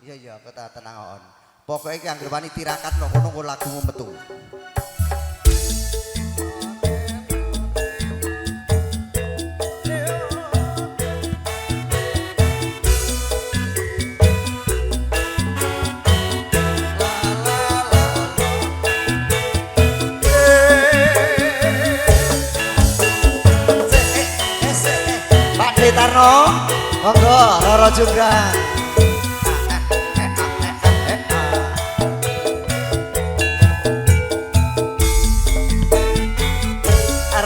Iya iya kita tenang on. Pokoknya yang gerwani tirakat no kono lagumu metu. Tarno, monggo Roro Jonggrang.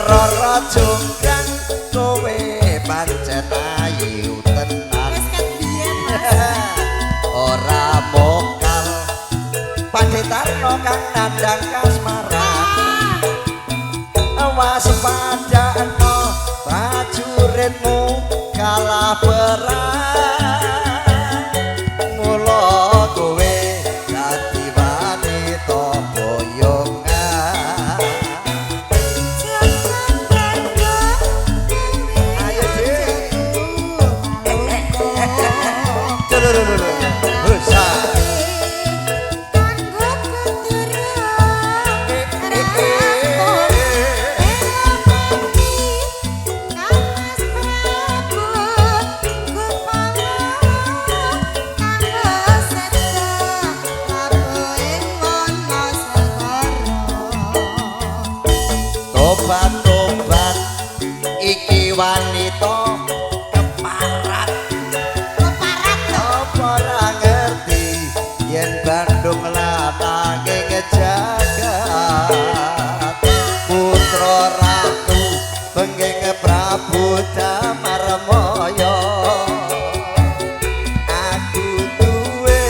Roro Jonggrang kowe pancen ayu tenan. Ora mokal Pakde Tarno kang nandang kasmaran. Waspadakno prajuritmu kalah perang, mula kowe dadi wanita boyongan. Ayo tobat iki wanita keparat apa ora ngerti yen Bandung latange ngejagat putra ratu penging Prabu Damarmaya aku duwe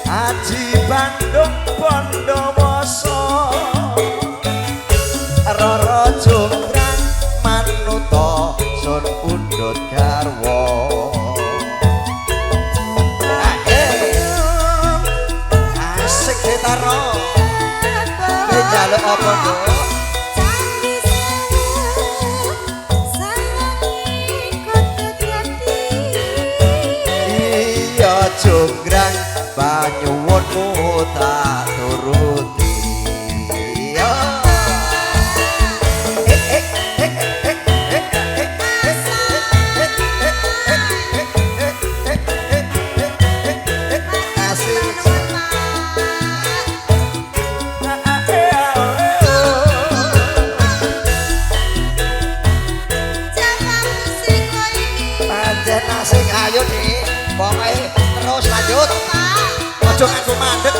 aji Bandung Bondowoso Roro Jonggrang manuta sun pundhut garwa. Asik Tarno. Njaluk apa nduk? Iya Jonggrang banyuwunmu tak turuti. Ayo nih, pokoknya terus lanjut. Ojo nganggo mandek.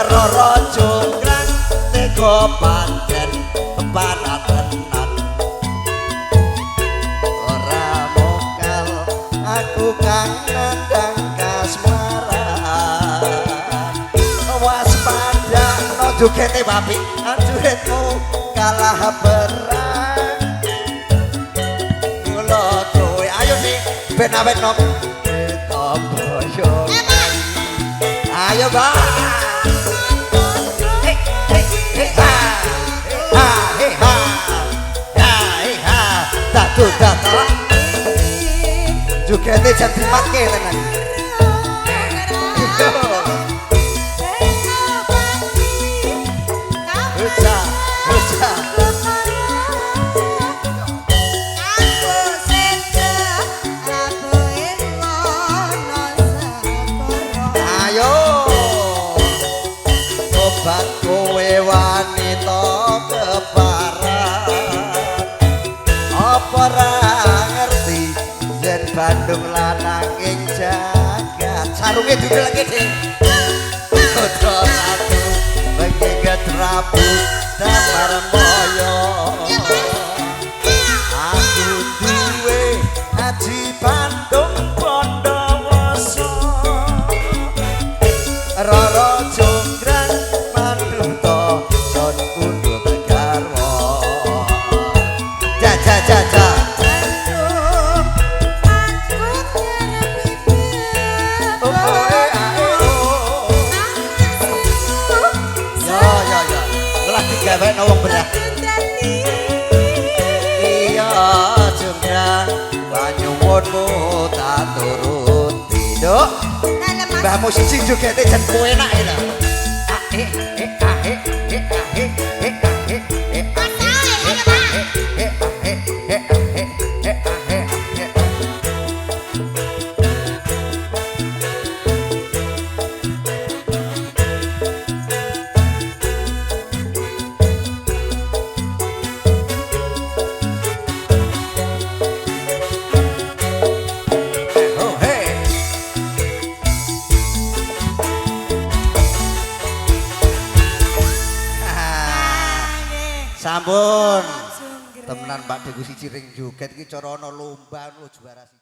Roro Jonggrang tega pancen paratenan. Ora mokal aku kang nandang kasmaran. Waspadakno jogete babi, ajuritmu kalah perang. Ben awet nom tomboyo ayo ba datu datu juga ini jangan dipakai tenan Bat kowe wanita keparat apa ra ngerti yen Bandung lananging jagat sarunge dudul lagi deh putra ratu penging Prabu Damarmaya aku duwe aji Bandung Bondowoso Roro Jonggrang gawe wong berah iya Jonggrang banyuwun karepmu tak turuti Duk Lah Mas. mbahmu siji jogete jan kowe enak lho Mas ae, ayo Mas. Oh hey Sampun temenan Pak Deku siji ring joget iki cara ana lomba lho juara siji